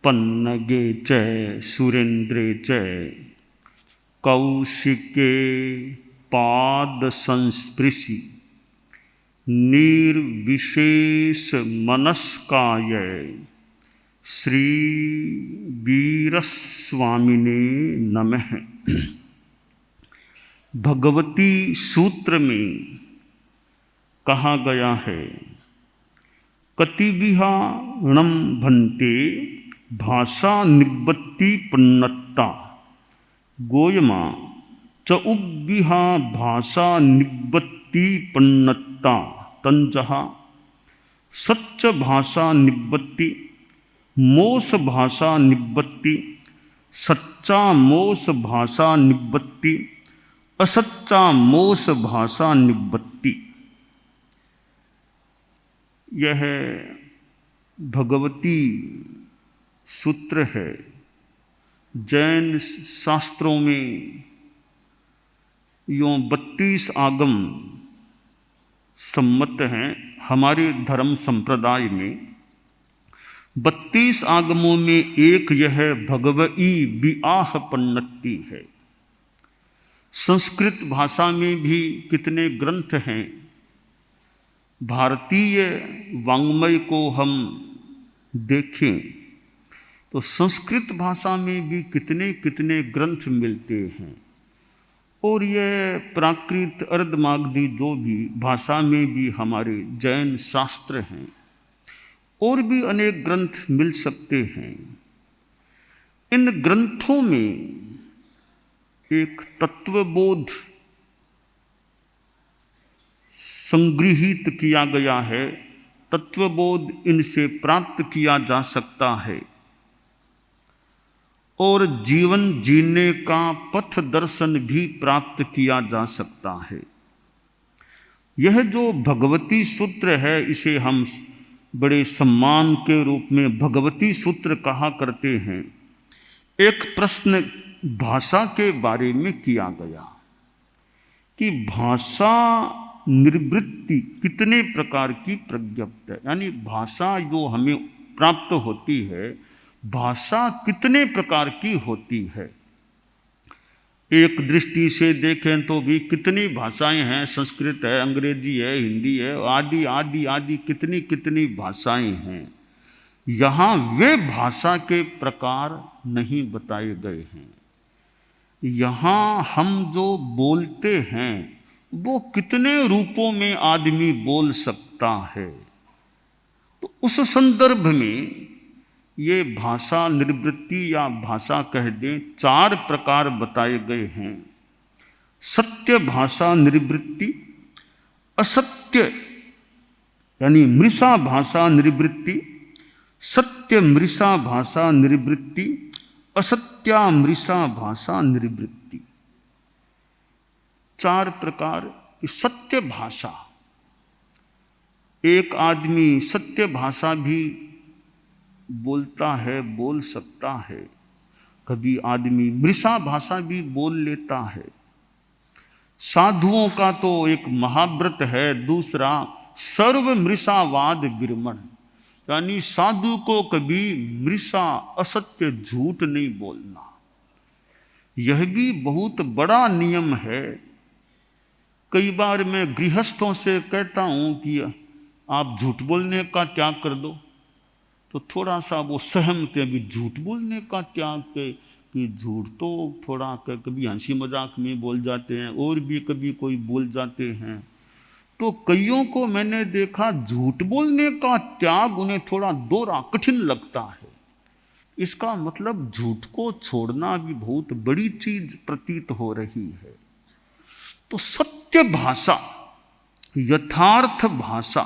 पन्नगे च सुरेन्द्रे च कौशिके पाद संस्पृशि निर्विशेष मनस्काय श्री वीरस्वामिने नमः। भगवती सूत्र में कहा गया है, कतिविहाणम भन्ते भाषा निबत्ति पन्नत्ता गोयमा च उब्बिहा भाषा निबत्ति पन्नत्ता तंजहा सच्च भाषा निबत्ति मोस भाषा निबत्ति सच्चा मोस भाषा निबत्ति असच्चा मोस भाषा निबत्ति। यह भगवती सूत्र है। जैन शास्त्रों में यों 32 आगम सम्मत हैं। हमारे धर्म संप्रदाय में 32 आगमों में एक यह भगवई विआह पन्नत्ति है। संस्कृत भाषा में भी कितने ग्रंथ हैं। भारतीय वाङ्मय को हम देखें तो संस्कृत भाषा में भी कितने कितने ग्रंथ मिलते हैं। और यह प्राकृत अर्धमागधी जो भी भाषा में भी हमारे जैन शास्त्र हैं, और भी अनेक ग्रंथ मिल सकते हैं। इन ग्रंथों में एक तत्वबोध संगृहित किया गया है। तत्वबोध इनसे प्राप्त किया जा सकता है और जीवन जीने का पथ दर्शन भी प्राप्त किया जा सकता है। यह जो भगवती सूत्र है, इसे हम बड़े सम्मान के रूप में भगवती सूत्र कहा करते हैं। एक प्रश्न भाषा के बारे में किया गया कि भाषा निर्वृत्ति कितने प्रकार की प्रज्ञप्त है, यानी भाषा जो हमें प्राप्त होती है, भाषा कितने प्रकार की होती है। एक दृष्टि से देखें तो भी कितनी भाषाएं हैं। संस्कृत है, अंग्रेजी है, हिंदी है, आदि आदि आदि कितनी कितनी भाषाएं हैं। यहाँ वे भाषा के प्रकार नहीं बताए गए हैं। यहाँ हम जो बोलते हैं वो कितने रूपों में आदमी बोल सकता है। तो उस संदर्भ में ये भाषा निर्वृत्ति या भाषा कह दें 4 प्रकार बताए गए हैं। सत्य भाषा निर्वृत्ति, असत्य यानी मृषा भाषा निर्वृत्ति, सत्य मृषा भाषा निर्वृत्ति, असत्या मृषा भाषा निर्वृत्ति। 4 प्रकार की सत्य भाषा। एक आदमी सत्य भाषा भी बोलता है, बोल सकता है। कभी आदमी मृषा भाषा भी बोल लेता है। साधुओं का तो एक महाव्रत है, दूसरा सर्व मृषावाद विरमण, यानी साधु को कभी मृषा असत्य झूठ नहीं बोलना। यह भी बहुत बड़ा नियम है। कई बार मैं गृहस्थों से कहता हूं कि आप झूठ बोलने का त्याग कर दो, तो थोड़ा सा वो सहमते हैं। भी झूठ बोलने का त्याग के कि झूठ तो थोड़ा कभी हंसी मजाक में बोल जाते हैं, और भी कभी कोई बोल जाते हैं। तो कईयों को मैंने देखा झूठ बोलने का त्याग उन्हें थोड़ा दोहरा कठिन लगता है। इसका मतलब झूठ को छोड़ना भी बहुत बड़ी चीज प्रतीत हो रही है। तो सत्य भाषा, यथार्थ भाषा,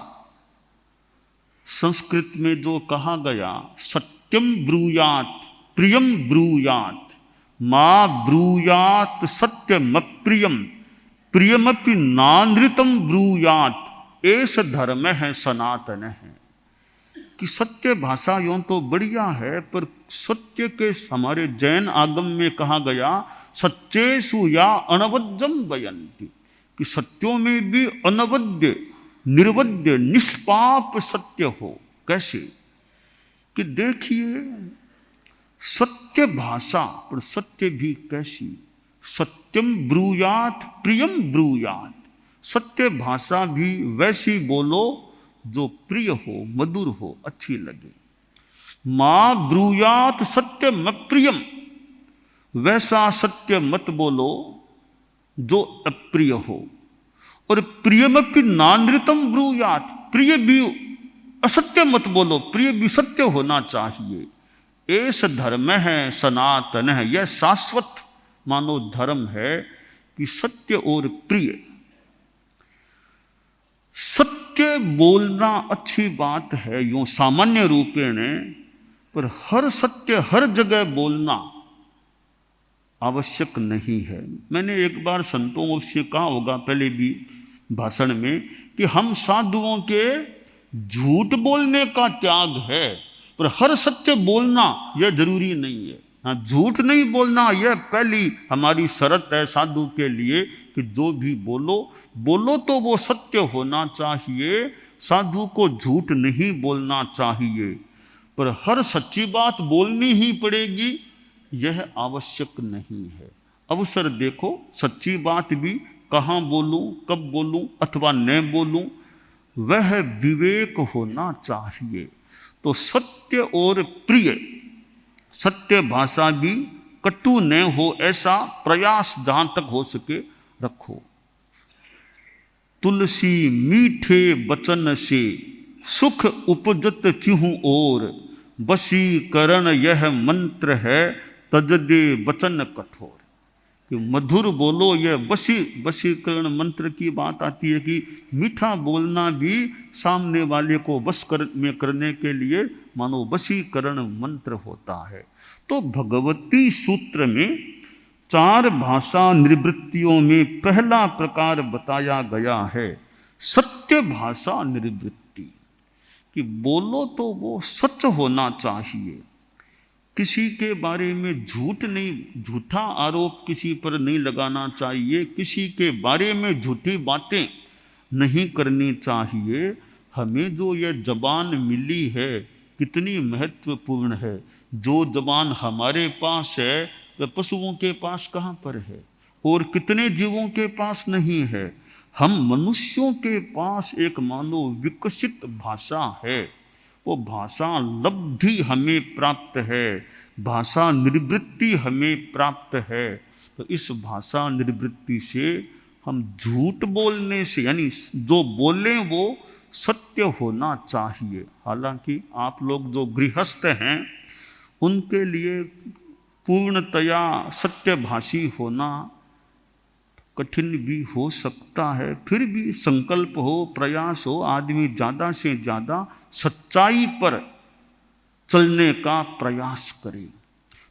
संस्कृत में जो कहा गया सत्यम ब्रूयात प्रियम ब्रूयात मां ब्रूयात सत्यम अप्रियम प्रियमपि नानृतम ब्रूयात एस धर्म है सनातन है। कि सत्य भाषा यूं तो बढ़िया है, पर सत्य के हमारे जैन आगम में कहा गया सच्चेषु या अनवद्यम वयंती, कि सत्यों में भी अनवद्य निर्वद्य निष्पाप सत्य हो। कैसे कि देखिए सत्य भाषा, पर सत्य भी कैसी? सत्यम ब्रूयात प्रियम ब्रूयात, सत्य भाषा भी वैसी बोलो जो प्रिय हो, मधुर हो, अच्छी लगे। मां ब्रूयात सत्यम प्रियम, वैसा सत्य मत बोलो जो अप्रिय हो। और प्रियमपि नानृतम ब्रूयात, प्रिय भी असत्य मत बोलो, प्रिय भी सत्य होना चाहिए। एस धर्म है सनातन है, यह शाश्वत मानो धर्म है कि सत्य और प्रिय। सत्य बोलना अच्छी बात है यूं सामान्य रूपेण, पर हर सत्य हर जगह बोलना आवश्यक नहीं है। मैंने एक बार संतों से कहा होगा पहले भी भाषण में कि हम साधुओं के झूठ बोलने का त्याग है, पर हर सत्य बोलना यह जरूरी नहीं है। हाँ, झूठ नहीं बोलना यह पहली हमारी शर्त है साधु के लिए कि जो भी बोलो बोलो तो वो सत्य होना चाहिए, साधु को झूठ नहीं बोलना चाहिए। पर हर सच्ची बात बोलनी ही पड़ेगी यह आवश्यक नहीं है। अवसर देखो, सच्ची बात भी कहाँ बोलूं, कब बोलूं अथवा न बोलूं, वह विवेक होना चाहिए। तो सत्य और प्रिय, सत्य भाषा भी कटु न हो ऐसा प्रयास जहां तक हो सके रखो। तुलसी मीठे बचन से सुख उपजत चिहु और, वशीकरण यह मंत्र है तजदे वचन कठोर। कि मधुर बोलो, यह वशीकरण मंत्र की बात आती है कि मीठा बोलना भी सामने वाले को वश में करने के लिए मानो वशीकरण मंत्र होता है। तो भगवती सूत्र में 4 भाषा निवृत्तियों में पहला प्रकार बताया गया है सत्य भाषा निवृत्ति, कि बोलो तो वो सच होना चाहिए, किसी के बारे में झूठ नहीं, झूठा आरोप किसी पर नहीं लगाना चाहिए, किसी के बारे में झूठी बातें नहीं करनी चाहिए। हमें जो यह जबान मिली है कितनी महत्वपूर्ण है। जो जबान हमारे पास है वह पशुओं के पास कहाँ पर है और कितने जीवों के पास नहीं है। हम मनुष्यों के पास एक मानो विकसित भाषा है, वो भाषा लब्धि हमें प्राप्त है, भाषा निवृत्ति हमें प्राप्त है। तो इस भाषा निवृत्ति से हम झूठ बोलने से, यानी जो बोलें वो सत्य होना चाहिए। हालांकि आप लोग जो गृहस्थ हैं उनके लिए पूर्णतया सत्यभाषी होना कठिन भी हो सकता है, फिर भी संकल्प हो, प्रयास हो, आदमी ज़्यादा से ज़्यादा सच्चाई पर चलने का प्रयास करे।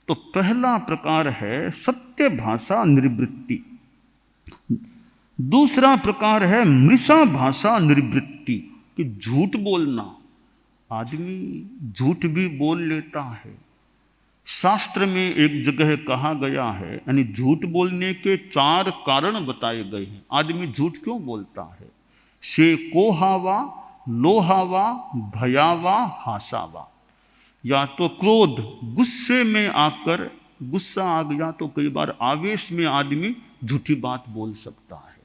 तो पहला प्रकार है सत्य भाषा निवृत्ति। दूसरा प्रकार है मृषा भाषा निवृत्ति, कि झूठ बोलना। आदमी झूठ भी बोल लेता है। शास्त्र में एक जगह कहा गया है, यानी झूठ बोलने के 4 कारण बताए गए हैं। आदमी झूठ क्यों बोलता है? से कोहावा, लोहावा, भयावा, हासावा। या तो क्रोध, गुस्से में आकर, गुस्सा आ गया तो कई बार आवेश में आदमी झूठी बात बोल सकता है,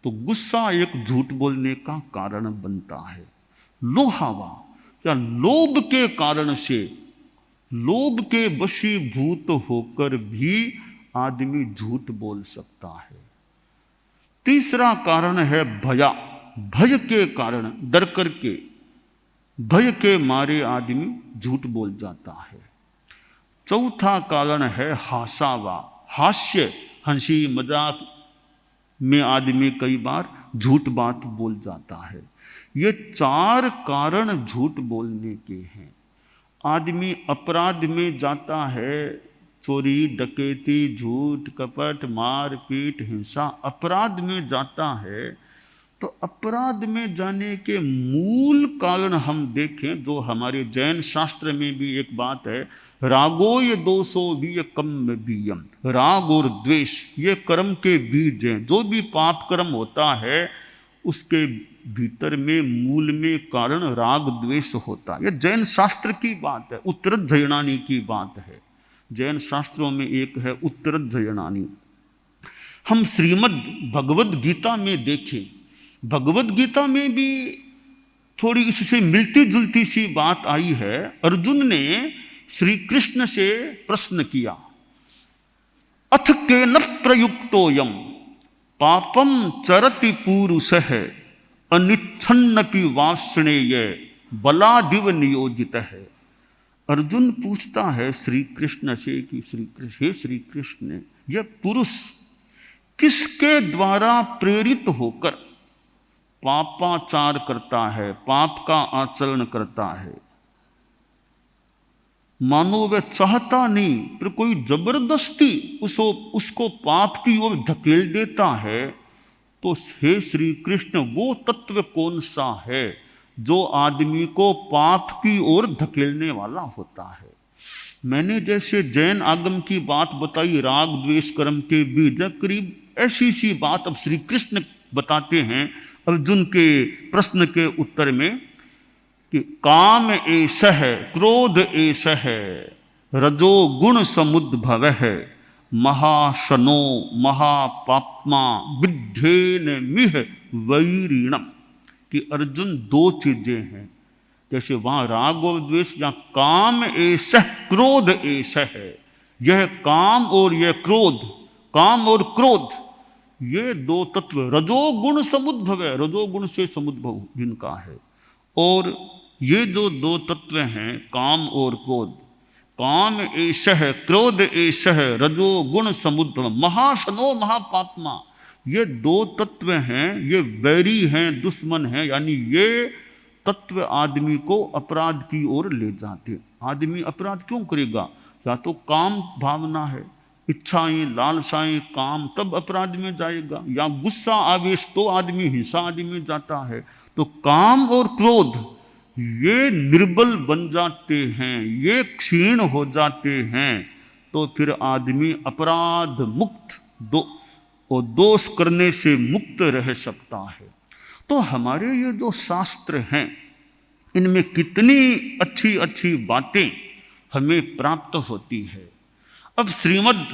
तो गुस्सा एक झूठ बोलने का कारण बनता है। लोहावा, या लोभ के कारण से, लोभ के वशीभूत होकर भी आदमी झूठ बोल सकता है। तीसरा कारण है भया, भय के कारण, डर करके, भय के मारे आदमी झूठ बोल जाता है। चौथा कारण है हासावा, हास्य, हंसी मजाक में आदमी कई बार झूठ बात बोल जाता है। ये 4 कारण झूठ बोलने के हैं। आदमी अपराध में जाता है, चोरी, डकैती, झूठ, कपट, मार पीट, हिंसा, अपराध में जाता है। तो अपराध में जाने के मूल कारण हम देखें, जो हमारे जैन शास्त्र में भी एक बात है, रागोय दोषो भी कम बीयम। राग और द्वेष ये कर्म के बीज हैं। जो भी पाप कर्म होता है उसके भीतर में मूल में कारण राग द्वेष होता है। यह जैन शास्त्र की बात है, उत्तरध्ययनानी की बात है। जैन शास्त्रों में एक है उत्तरध्ययनानी। हम श्रीमद् भगवद गीता में देखें, भगवद गीता में भी थोड़ी इससे मिलती जुलती सी बात आई है। अर्जुन ने श्री कृष्ण से प्रश्न किया, अथ केन प्रयुक्तोयम पापम चरति पुरुषः अनिच्छन्नपि वार्ष्णेय बलादिव नियोजित है। अर्जुन पूछता है श्री कृष्ण से कि हे श्री कृष्ण, यह पुरुष किसके द्वारा प्रेरित होकर पापाचार करता है, पाप का आचरण करता है? मानो वह चाहता नहीं, पर कोई जबरदस्ती उसको पाप की ओर धकेल देता है। तो हे श्री कृष्ण, वो तत्व कौन सा है जो आदमी को पाप की ओर धकेलने वाला होता है? मैंने जैसे जैन आगम की बात बताई, राग द्वेष कर्म के बीज, करीब ऐसी सी बात अब श्री कृष्ण बताते हैं अर्जुन के प्रश्न के उत्तर में कि काम एषः क्रोध एषः रजोगुण समुद्भव है महाशनो महापाप्मा विद्धेन मिह वैरिणम। कि अर्जुन दो चीजें हैं, जैसे वहां राग और द्वेष, या काम एषः क्रोध एषः है। यह काम और यह क्रोध, काम और क्रोध, ये दो तत्व रजोगुण समुद्भव है, रजोगुण से समुद्भव जिनका है। और ये जो दो तत्व हैं काम और क्रोध, काम एषः क्रोध एषः रजोगुण समुद्भव महाशनो महापात्मा, ये दो तत्व हैं, ये वैरी हैं, दुश्मन हैं। यानी ये तत्व आदमी को अपराध की ओर ले जाते। आदमी अपराध क्यों करेगा? या तो काम भावना है, इच्छाएं लालसाएं काम, तब अपराध में जाएगा, या गुस्सा आवेश तो आदमी हिंसा आदि में जाता है। तो काम और क्रोध ये निर्बल बन जाते हैं, ये क्षीण हो जाते हैं, तो फिर आदमी अपराध मुक्त और दोष करने से मुक्त रह सकता है। तो हमारे ये जो शास्त्र हैं, इनमें कितनी अच्छी अच्छी बातें हमें प्राप्त होती है। अब श्रीमद्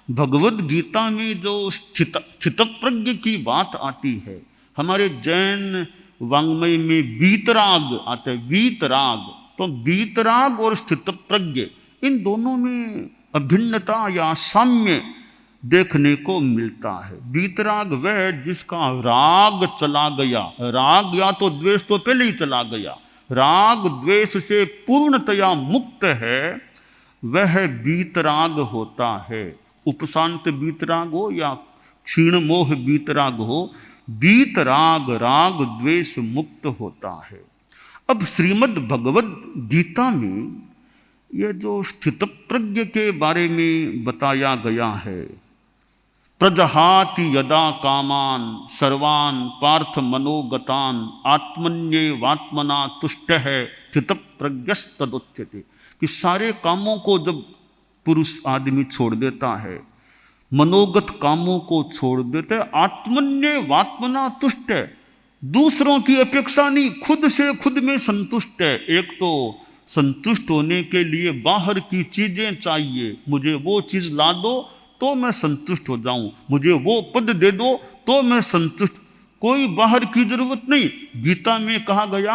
भगवद गीता में जो स्थितप्रज्ञ की बात आती है, हमारे जैन वांग्मय में वीतराग आता है, वीतराग। तो वीतराग और स्थितप्रज्ञ, इन दोनों में अभिन्नता या साम्य देखने को मिलता है। वीतराग वह जिसका राग चला गया, राग या तो द्वेष तो पहले ही चला गया, राग द्वेष से पूर्णतया मुक्त है, वह वीतराग होता है। उपशांत वीतराग हो या क्षीण मोह वीतराग हो, वीतराग राग द्वेष मुक्त होता है। अब श्रीमद् भगवद गीता में यह जो स्थितप्रज्ञ के बारे में बताया गया है, प्रजहाति यदा कामान सर्वान पार्थ मनोगतान आत्मन्येवात्मना तुष्टः स्थितप्रज्ञस्तदुच्यते। कि सारे कामों को जब पुरुष आदमी छोड़ देता है, मनोगत कामों को छोड़ देता है, आत्मन्येवात्मना तुष्ट है, दूसरों की अपेक्षा नहीं, खुद से खुद में संतुष्ट है। एक तो संतुष्ट होने के लिए बाहर की चीजें चाहिए, मुझे वो चीज ला दो तो मैं संतुष्ट हो जाऊं, मुझे वो पद दे दो तो मैं संतुष्ट, कोई बाहर की जरूरत नहीं। गीता में कहा गया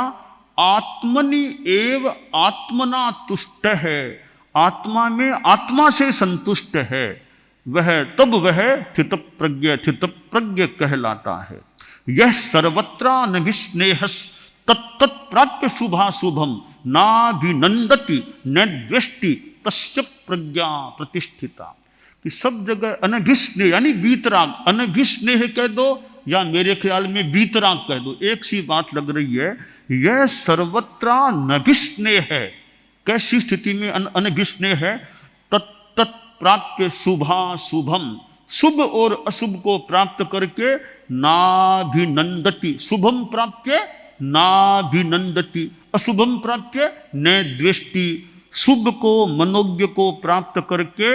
आत्मनि एव आत्मना तुष्ट है, आत्मा में आत्मा से संतुष्ट है, वह स्थितप्रज्ञ कहलाता है। यह सर्वत्र निस्नेहस तत्तत्प्राप्य शुभाशुभम नाभिनंदति न द्वेष्टि तस्य प्रज्ञा प्रतिष्ठिता। कि सब जगह अनभिस्नेह यानी वीतराग, अनभिस्नेह कह दो या मेरे ख्याल में वीतराग कह दो, एक सी बात लग रही है। यह सर्वत्र नभिस्नेह है। कैसी स्थिति में अनभिस्नेह है? तत्त प्राप्य शुभाशुभम, शुभ और अशुभ को प्राप्त करके नाभिनंदति, शुभम प्राप्य नाभिनंदति अशुभम प्राप्य न द्वेष्टि, शुभ को मनोज्ञ को प्राप्त करके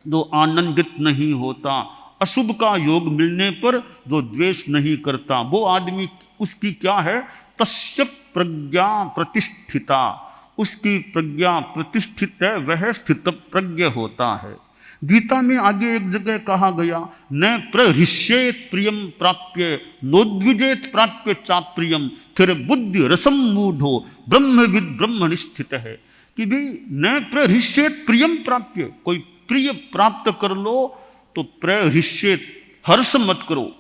जो आनंदित नहीं होता, अशुभ का योग मिलने पर जो द्वेष नहीं करता वो आदमी, उसकी क्या है, तस्य प्रज्ञा प्रतिष्ठिता, उसकी प्रज्ञा प्रतिष्ठित है, वह स्थित प्रज्ञ होता है। गीता में आगे एक जगह कहा गया, न प्रहृष्येत प्रियम प्राप्य नोद्विजेत प्राप्य चाप्रियम फिर बुद्धि रसम मूढ़ो ब्रह्मविद ब्रह्मनिष्ठित है, कि भाई न प्रहृष्येत प्रियम प्राप्य, कोई प्रिय प्राप्त कर लो तो प्रहृष्येत हर्ष मत करो,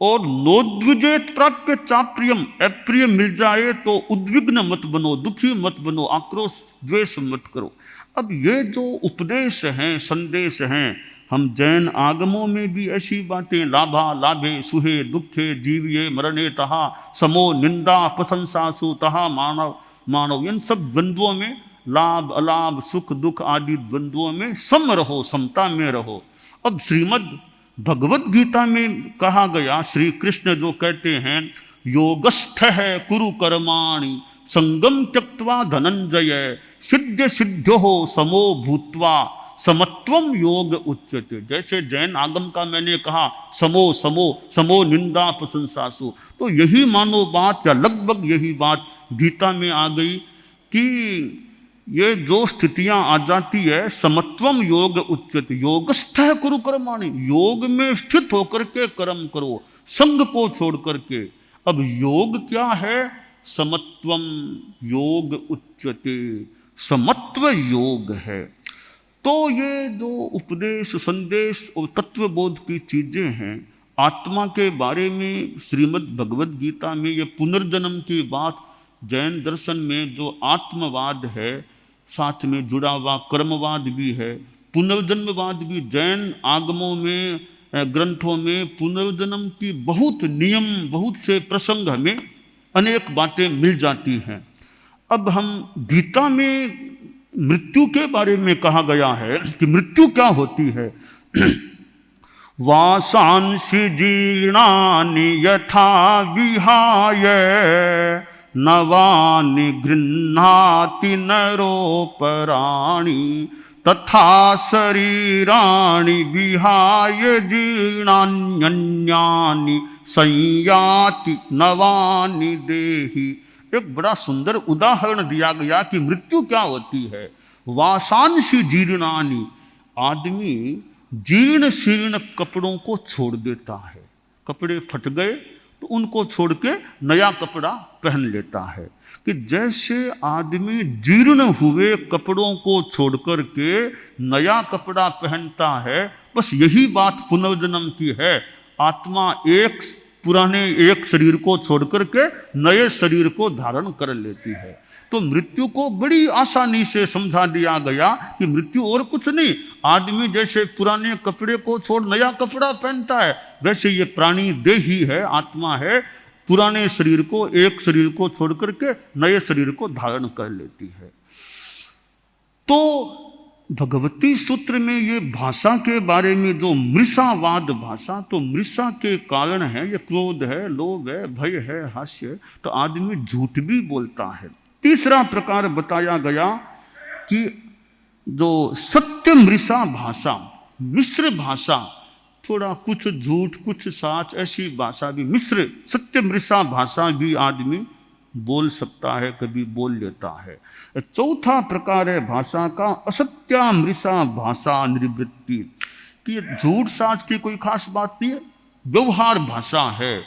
और नोद्विजेत प्राप्य चाप्रियम, अप्रिय मिल जाए तो उद्विग्न मत बनो, दुखी मत बनो, आक्रोश द्वेष मत करो। अब ये जो उपदेश हैं, संदेश हैं, हम जैन आगमों में भी ऐसी बातें, लाभा लाभे सुहे दुखे जीविये मरणे तहा समो निंदा प्रशंसासु तहा मानव मानव, इन सब द्वंद्वों में, लाभ अलाभ सुख दुख आदि द्वंद्वों में सम रहो, समता में रहो। अब श्रीमद् भगवत गीता में कहा गया, श्री कृष्ण जो कहते हैं, योगस्थ है कुरु कर्माणि संगम त्यक्त्वा धनंजय सिद्ध सिद्ध्यो समो भूत्वा समत्वम योग उच्यते। जैसे जैन आगम का मैंने कहा, समो समो समो निंदा प्रशंसासु, तो यही मानो बात, या लगभग यही बात गीता में आ गई कि ये जो स्थितियां आ जाती है, समत्वम योग उच्यते, योगस्थ है कुरु कर्माणि, योग में स्थित होकर के कर्म करो, संग को छोड़ करके। अब योग क्या है, समत्वम योग उच्यते, समत्व योग है। तो ये जो उपदेश संदेश और तत्वबोध की चीजें हैं, आत्मा के बारे में श्रीमद् भगवद गीता में ये पुनर्जन्म की बात, जैन दर्शन में जो आत्मवाद है, साथ में जुड़ा हुआ कर्मवाद भी है, पुनर्जन्मवाद भी। जैन आगमों में, ग्रंथों में पुनर्जन्म की बहुत नियम, बहुत से प्रसंग हमें अनेक बातें मिल जाती हैं। अब हम गीता में मृत्यु के बारे में कहा गया है कि मृत्यु क्या होती है। वासांसि जीर्णानि यथा विहाय नवानि गृह्णाति नरोपराणि तथा शरीराणि विहाय जीर्णान्यन्यानि संयाति नवानि देहि। एक बड़ा सुंदर उदाहरण दिया गया कि मृत्यु क्या होती है। वासांसि जीर्णानि, आदमी जीर्ण शीर्ण कपड़ों को छोड़ देता है, कपड़े फट गए तो उनको छोड़ के नया कपड़ा पहन लेता है। कि जैसे आदमी जीर्ण हुए कपड़ों को छोड़ करके नया कपड़ा पहनता है, बस यही बात पुनर्जन्म की है। आत्मा एक पुराने एक शरीर को छोड़ करके नए शरीर को धारण कर लेती है। तो मृत्यु को बड़ी आसानी से समझा दिया गया कि मृत्यु और कुछ नहीं, आदमी जैसे पुराने कपड़े को छोड़ नया कपड़ा पहनता है, वैसे ये प्राणी देही है, आत्मा है, पुराने शरीर को, एक शरीर को छोड़ करके नए शरीर को धारण कर लेती है। तो भगवती सूत्र में ये भाषा के बारे में जो मृषावाद भाषा, तो मृषा के कारण है, ये क्रोध है, लोभ है, भय है, हास्य, तो आदमी झूठ भी बोलता है। तीसरा प्रकार बताया गया कि जो सत्य मृषा भाषा, मिश्र भाषा, थोड़ा कुछ झूठ कुछ साच, ऐसी भाषा भी, मिश्र सत्य मृषा भाषा भी आदमी बोल सकता है, कभी बोल लेता है। चौथा प्रकार है भाषा का असत्या मृषा भाषा निवृत्ति, कि झूठ साच की कोई खास बात नहीं है, व्यवहार भाषा है।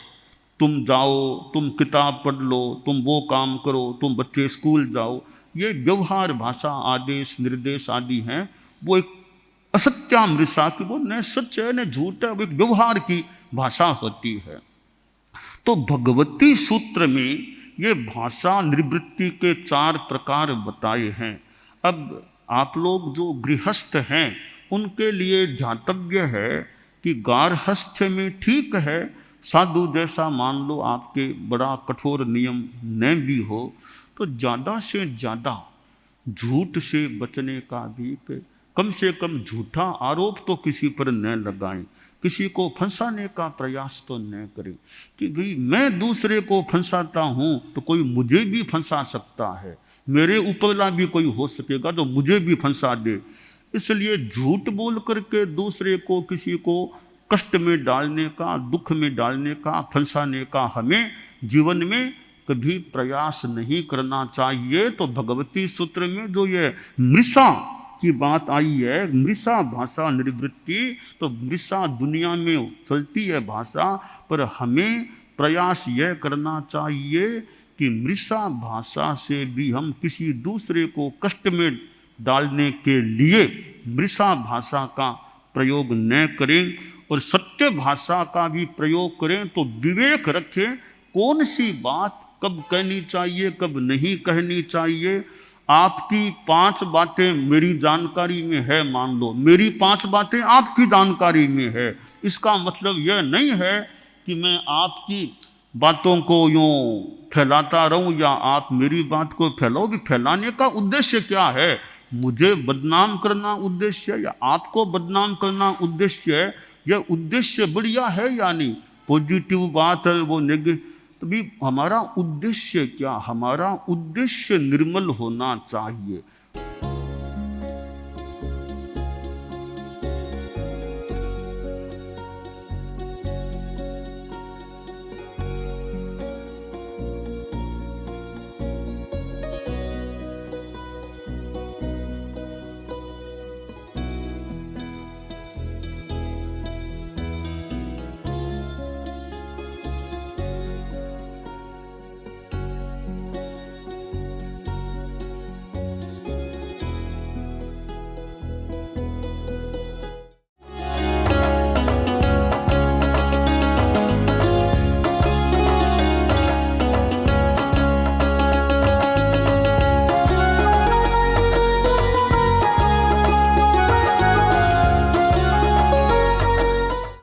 तुम जाओ, तुम किताब पढ़ लो, तुम वो काम करो, तुम बच्चे स्कूल जाओ, ये व्यवहार भाषा, आदेश निर्देश आदि हैं। वो एक असत्या मृषा की, वो न सच है न झूठ है, वो एक व्यवहार की भाषा होती है। तो भगवती सूत्र में ये भाषा निवृत्ति के 4 प्रकार बताए हैं। अब आप लोग जो गृहस्थ हैं उनके लिए ध्यातव्य है कि गार्हस्थ्य में ठीक है, साधु जैसा मान लो आपके बड़ा कठोर नियम न भी हो, तो ज़्यादा से ज़्यादा झूठ से बचने का भी, कम से कम झूठा आरोप तो किसी पर न लगाएं, किसी को फंसाने का प्रयास तो न करें। कि भाई मैं दूसरे को फंसाता हूँ तो कोई मुझे भी फंसा सकता है, मेरे ऊपरला भी कोई हो सकेगा तो मुझे भी फंसा दे। इसलिए झूठ बोल करके दूसरे को, किसी को कष्ट में डालने का, दुख में डालने का, फंसाने का हमें जीवन में कभी प्रयास नहीं करना चाहिए। तो भगवती सूत्र में जो ये मृषा की बात आई है, मृषा भाषा निवृत्ति, तो मृषा दुनिया में चलती है भाषा, पर हमें प्रयास यह करना चाहिए कि मृषा भाषा से भी हम किसी दूसरे को कष्ट में डालने के लिए मृषा भाषा का प्रयोग न करें और सत्य भाषा का भी प्रयोग करें। तो विवेक रखें, कौन सी बात कब कहनी चाहिए, कब नहीं कहनी चाहिए। आपकी 5 बातें मेरी जानकारी में है, मान लो मेरी 5 बातें आपकी जानकारी में है, इसका मतलब यह नहीं है कि मैं आपकी बातों को यूं फैलाता रहूं या आप मेरी बात को फैलाओ। भी फैलाने का उद्देश्य क्या है? मुझे बदनाम करना उद्देश्य या आपको बदनाम करना उद्देश्य है? यह उद्देश्य बढ़िया है या नहीं? पॉजिटिव बात है वो नेगेटिव, तो भी हमारा उद्देश्य क्या? हमारा उद्देश्य निर्मल होना चाहिए।